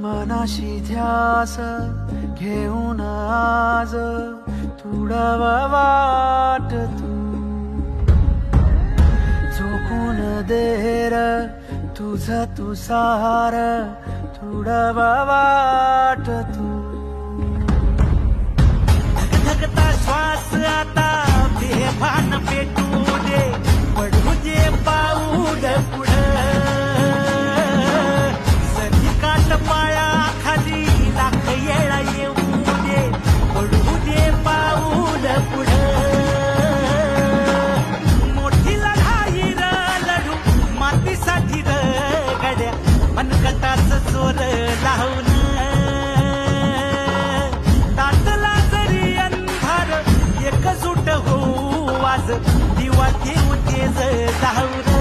मनाशी ध्यास घेऊन आज तुडव वाट तू झोकून देर तुझ तू सार तुडव वाट तू धगधगता श्वास आता बेभान पेटू दे पडू दे पाऊल पुढं सरी काट पाया खाली लाख येळा येऊ दे पडू दे पाऊल पुढं मोठी लढाई र लढू मातीसाठी र गड्या मनगटाच जोर लावून ताटला जरी अंधार एकजूट होऊ आज दिवा घेऊ तेज जाऊ